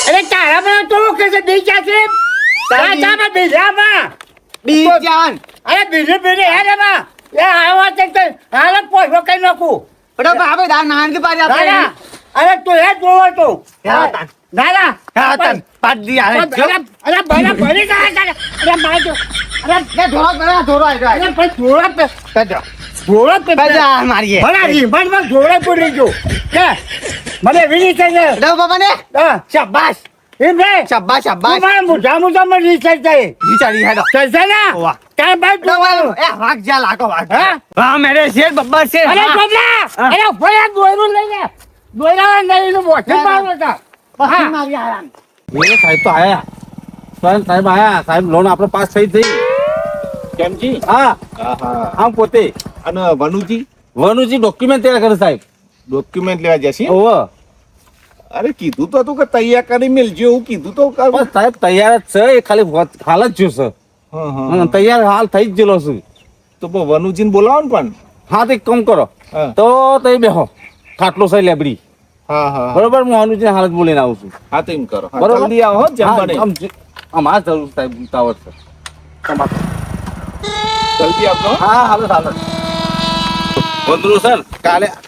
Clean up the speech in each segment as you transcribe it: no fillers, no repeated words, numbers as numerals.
અરે તારા મને તો કે છે બી ચાસે તારા બીજામાં બીજાન અરે બીજે હે રે બા એ આવા તે હાલ પોઈરો કઈ નાખું બડો બાબે દા નાન કે પાડી આપે અરે તું હે જોવો તો દાદા હા તન પાડ દી આલે અરે બડા ભરી જાય અરે બાજુ અરે કે ધોરો આઈ અરે પણ થોડા પે કજો થોડા પે બજા મારીએ ભલાજી પણ થોડા પૂરી જો કે મને વિની છે દો બાબા ને શાબાશ એમ રે શાબાશ શાબાશ મારા મોઢા માં રિસર્ચ થાય વિચારી હેડો ચાલશે ને વાહ કાય બાદ દોવાનું એ વાગ જા લાગો વાગ હા વાહ મેરે શેર બબ્બર શેર અરે કોબલા અરે ભયા દોયરું લઈ લે દોયરા લઈને મોઢે મારવા તા હા મારી આરામ એ સાહેબ તો આયા સાહેબ આયા સાહેબ લોન આપણે પાસ થઈ કેમજી હા આહા આમ પોતે અને વનુજી વનુજી ડોક્યુમેન્ટ તૈયાર કરે સાહેબ ડોક્યુમેન્ટ લેવા જશે ઓહો અરે કીધું તો તું કે તૈયાર કરી મેલજો એવું કીધું તો બસ સાહેબ તૈયાર જ છે એ ખાલી હાલ જ જોશે તૈયાર હાલ થઈ જ ગયેલો છું તો વનુજીને બોલાવો ને પણ હા તો એક કામ કરો હા. તો તઈ બેહો ખાટલો સહી લેબડી હા બરોબર હું અનુજીને હાલ જ બોલીને આવું છું હા તો એમ કરો હા, બરોબર. જલ્દી આવો હો, જેમ હા, બને અમારે જરૂર સાહેબ ઉતાવળ છે જલ્દી આવજો હો. હા હાલો હાલો બંધુ સર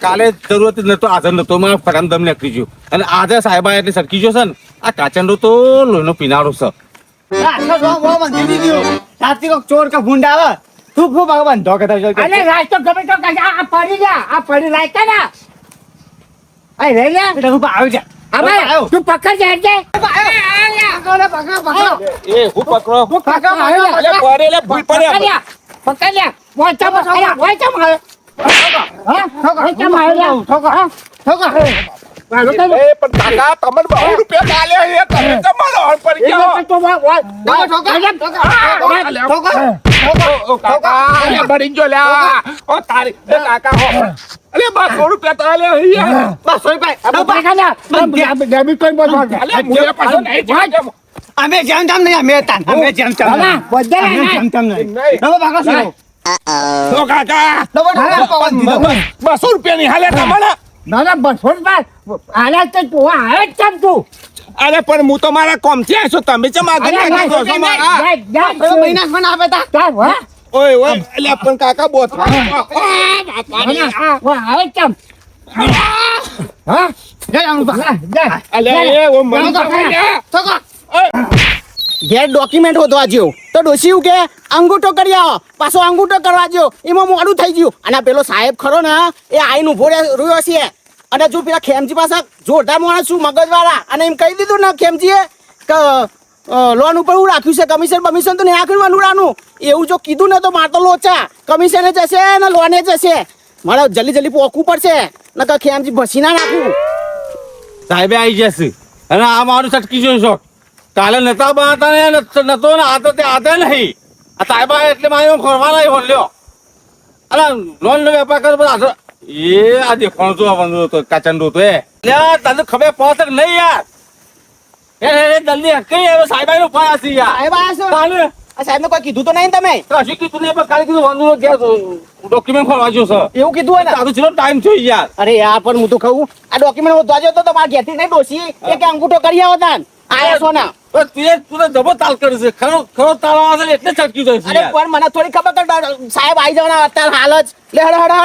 કાલે જરૂરત જ નતો આજે નતો મારે ફટામ દમ નીકળી ગયો અને આજે સાહેબા એટલે સરકી ગયો છે ને આ કાચંડો તો લોહીનો પીનારો છે સાચી કો ચોર કા ભૂંડા આવે તું ખૂબ ભગવાન ધોકે અરે રાજ તો ગમે તો કાઢ આ પડી જા આ પડી લાયતા ના અરે રે લે હું આવી જા હવે તું પકડ જાય પકડો પકડો એ હું પકડો પકડો અલે પડે લે ભૂલ પડે પકડ લે વાંચા મારે હા વાંચા મારે એ પણ કાકા તમને બહુ રૂપિયા આલ્યા છે તમે તમારો હળ પડી ગયો ઓ કાકા અરે બડી જો લ્યા ઓ તારી એ કાકા હો અરે 200 રૂપિયા તો આલ્યા છે બસ સોય ભાઈ અલે મુએ પાછો નહીં જાય અમે જેમ તેમ નહીં અમે તાન અમે જેમ તેમ નહીં નહીં નવો ભાગો છો ઓ કાકા નવો પવન દીધો 200 રૂપિયાની હાલે તમને ના બસો આલા તો તું આવે જ કેમ તું અરે પણ હું તો મારા કોમથી આવ્યો છું તમે ચમ આગળ નાખી દો છો મારા મહિના પણ આપે તા ઓય ઓય એટલે પણ કાકા બોત આવે કેમ હા જય અનુભા અલે એ ઓ મને તો થકો ઘેર ડોક્યુમેન્ટ હોતવા જ્યો તો ડોશી કે અંગૂઠો કરી આવો પાછો અંગૂઠો કરવા જ્યો એમાં મોડું થઈ ગયું અને પેલો સાહેબ ખરો ને એ આઈને ઉભો રહ્યો છે અને જો પેલા ખેમજી પાસે જોરદાર માણસ છું મગજવાળા અને એમ કહી દીધું ને ખેમજીએ કે લોન ઉપર હું રાખ્યું છે કમિશન બમિશન તો નહીં આખ્યું વનુરાનું એવું જો કીધું ને તો મારે તો લોચા કમિશને જશે ને લોને જશે મારે જલ્દી પોકવું પડશે ને કે ખેમજી ભસી ના નાખું સાહેબે આવી જશે અને આ મારું છટકી ગયો શોખ કાલે નતા બાતા ને નતો ને આ તો તે આતે નહીં આ સાહેબા એટલે મારે ફરવા નહીં હોલ્યો અરે લોન નો વેપાર કરે બધા એ આ દેખાણો જો આવવાનો તો કાચંડો તો એ તને ખબર પડે કે નહીં યાર એ જલ્દી કઈ આવ્યો સાહેબા નો ફોન આસી યાર સાહેબ આયા છો કાલે આ સાહેબને કોઈ કીધું તો નહીં તમે કશું કીધું નહીં પણ કાલે કીધું વાંધો ગયા ડોક્યુમેન્ટ ખોલવા જો સર એવું કીધું હોય ને તારું ચલો ટાઈમ થઈ યાર અરે યાર પણ હું તો કહું આ ડોક્યુમેન્ટ વધવા જો તો તમારા ઘેરથી નહીં ડોસી એ કે અંગૂઠો કરી આવો તાન આયા છો ને તું જબો તાલ કરે છે ખરો તાળ આવે છે એટલે છટકી જાય છે અરે પણ મને થોડી ખબર કે સાહેબ આવી જવાના અત્યારે હાલ જ લે હડ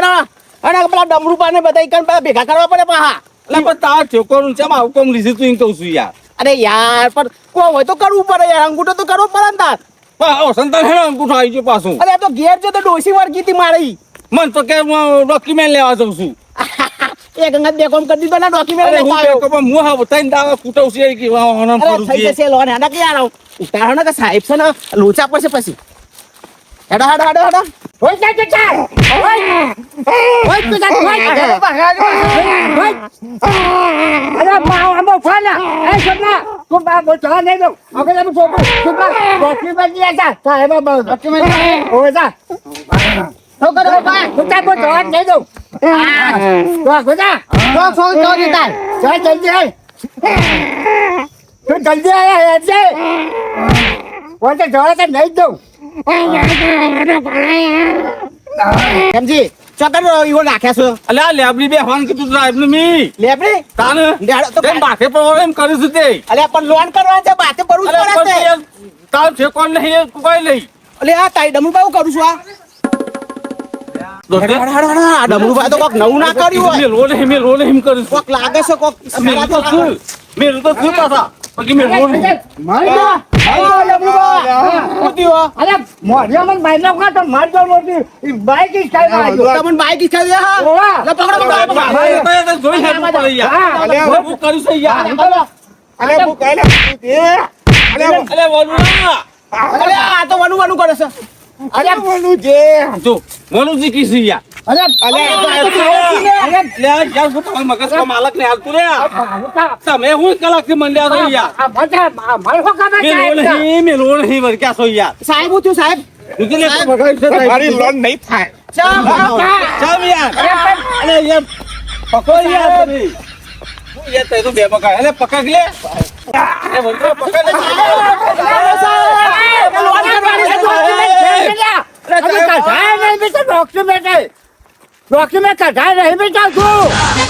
અને પેલા ડમરૂ પાને બધા કણ પેલા ભેગા કરવા પડે પાહા એટલે પણ તાર ઠેકોનું છે આવું કેમ લીધું તું એમ કહું છું યાર અરે યાર પણ કોઈ હોય તો કરવું પડે યાર અંગૂઠો તો કરવો પડે ને તાર પણ સંતાન હેડો અંગૂઠો આવી ગયો પાછું અરે આ તો ઘેર છે તો ડોસી વળગી હતી મારી મન તો કે ડોક્યુમેન્ટ લેવા જઉં છું એક અંગત બે કોમ કરી દીધો ને ડોક્યુમેન્ટ અરે હું લેતા આવ્યો. હું હા તઈને દાવા કૂટવ છે કે વાહન અરે ફરું થઈ છે જશે લોન હેડા કે યાર ઉતારો ને કે સાહેબ છે ને લોચા પડશે પછી હેડા હોય જા જા હોય તું જા અરે આમો ફાના એ સબના તું બા બોચા નહીં દો અગર અમે છોકરો તું બા ડોક્યુમેન્ટ લઈ જા સાહેબ ડોક્યુમેન્ટ હોય જા તો કરો બા તું તા બોચા નહીં દો તો ગોજા તો ફોન તો દીતા ચાલ જલ્દી આય તું જલ્દી આય એટલે બોલતે જોડે તો નહીં દઉં સમજી ચકર ઈવો નાખ્યા છે અલે આ લેબડી બે હોન કીધું સાહેબ ને મી લેબડી તાને દેડો તો તેમ માથે પર એમ કરું છું તે અલે પણ લોન કરવાનું છે બાતે ભરવું જ અલે પડે છે પણ તાર છે કોણ નહીં કોઈ નહીં અલે આ તાઈ ડમુ બાઉ કરું છું આ દોસ્ત આ ડમરુભાઈ તો કોક નવું ના કર્યું હોય મેં રોલે એમ કરું છું કોક લાગે છે કોક મેં તો છું મેં તો છું પાછા પછી મેં રોલ મારી દો. હા, ડબલુભાઈ. ઉતી હો અરે મોઢિયામાં બાયલો કાઢો, મારજો મોટી. ઈ બાઈક ઈ સાઈડ માં આવજો. તમને બાઈક ઈચ્છા છે હા ઓવા. લે પકડો જોઈ હેડું પડે યાર હા. હું કરું છું યાર અલે હું કહે અલે વલુડા અરે આ તો વનુ વનુ કરે છે અરે બોલું છે જો વલુજી કીસી યાર અરે અલે અરે લે યાર હું તમારા મગજ કા માલક ને હાલતું રે ભાવતા. તમે હું કલાક થી મંડ્યા છો યાર આ બધા મારો કામે મેલો નહીં વર ક્યાં છો યાર સાહેબ હું થયું સાહેબ બીજું લે બગાડ છે મારી લોન નહીં થાય ચાલ યાર અલે યાર પકડ યાર તમે હું યાર તે તો બે પકડ અલે પકડ લે એ વંટો પકડ ડોક્યુમેન્ટ કઢાય નહીં બેટા તું